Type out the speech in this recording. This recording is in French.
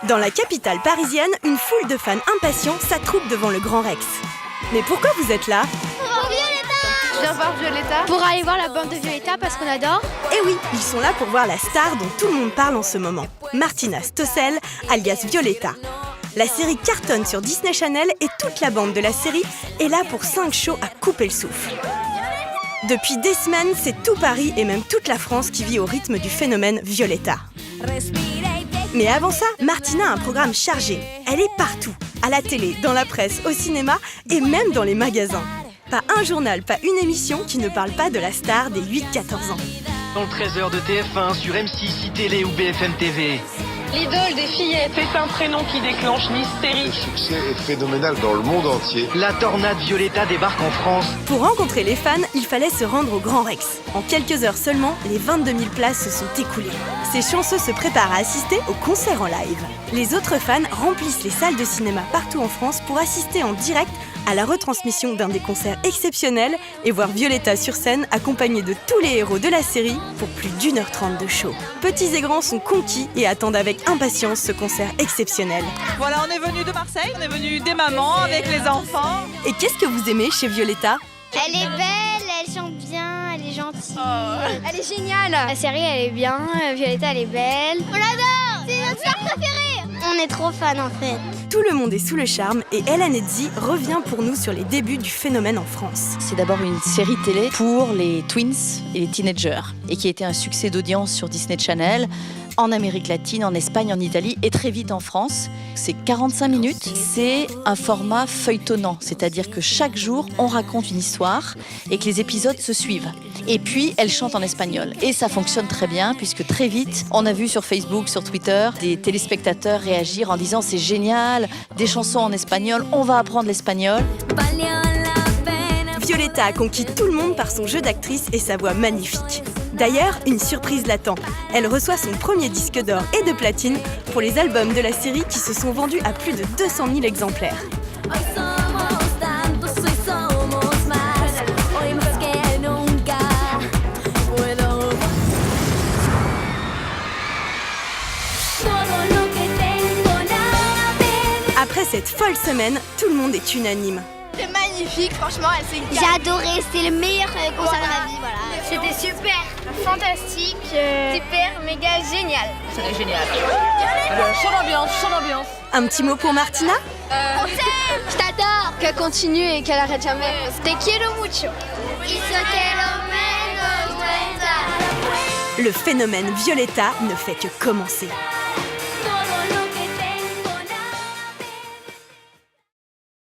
Dans la capitale parisienne, une foule de fans impatients s'attroupe devant le Grand Rex. Mais pourquoi vous êtes là? Pour Violetta! Je viens voir Violetta. Pour aller voir la bande de Violetta parce qu'on adore. Eh oui, ils sont là pour voir la star dont tout le monde parle en ce moment, Martina Stossel, alias Violetta. La série cartonne sur Disney Channel et toute la bande de la série est là pour 5 shows à couper le souffle. Depuis des semaines, c'est tout Paris et même toute la France qui vit au rythme du phénomène Violetta. Mais avant ça, Martina a un programme chargé. Elle est partout, à la télé, dans la presse, au cinéma et même dans les magasins. Pas un journal, pas une émission qui ne parle pas de la star des 8-14 ans. Dans le 13h de TF1, sur M6, iTélé ou BFM TV. L'idole des fillettes, c'est un prénom qui déclenche l'hystérie. Le succès est phénoménal dans le monde entier. La tornade Violetta débarque en France. Pour rencontrer les fans, il fallait se rendre au Grand Rex. En quelques heures seulement, les 22 000 places se sont écoulées. Ces chanceux se préparent à assister au concert en live. Les autres fans remplissent les salles de cinéma partout en France pour assister en direct à la retransmission d'un des concerts exceptionnels et voir Violetta sur scène accompagnée de tous les héros de la série pour plus d'1h30 de show. Petits et grands sont conquis et attendent avec impatience ce concert exceptionnel. Voilà, on est venu de Marseille, on est venu des mamans avec les enfants. Et qu'est-ce que vous aimez chez Violetta? Elle est belle, elle chante bien, elle est gentille. Elle est géniale. La série, elle est bien, Violetta, elle est belle. On l'adore. C'est notre star préférée. On est trop fans en fait. Tout le monde est sous le charme et Ellen Edzy revient pour nous sur les débuts du phénomène en France. C'est d'abord une série télé pour les tweens et les teenagers et qui a été un succès d'audience sur Disney Channel, en Amérique latine, en Espagne, en Italie et très vite en France. C'est 45 minutes, c'est un format feuilletonnant, c'est-à-dire que chaque jour, on raconte une histoire et que les épisodes se suivent. Et puis, elle chante en espagnol. Et ça fonctionne très bien puisque très vite, on a vu sur Facebook, sur Twitter, des téléspectateurs réagir en disant « c'est génial, des chansons en espagnol, on va apprendre l'espagnol ». Violetta a conquis tout le monde par son jeu d'actrice et sa voix magnifique. D'ailleurs, une surprise l'attend. Elle reçoit son premier disque d'or et de platine pour les albums de la série qui se sont vendus à plus de 200 000 exemplaires. Après cette folle semaine, tout le monde est unanime. C'est magnifique, franchement, elle s'est J'ai adoré, c'était le meilleur concert de ma vie. Voilà. C'était super, fantastique, super, méga génial. C'était génial. Chaud d'ambiance. Un petit mot pour Martina? On t'aime. Je t'adore. Qu'elle continue et qu'elle arrête jamais. Te quiero mucho. Le phénomène Violetta ne fait que commencer.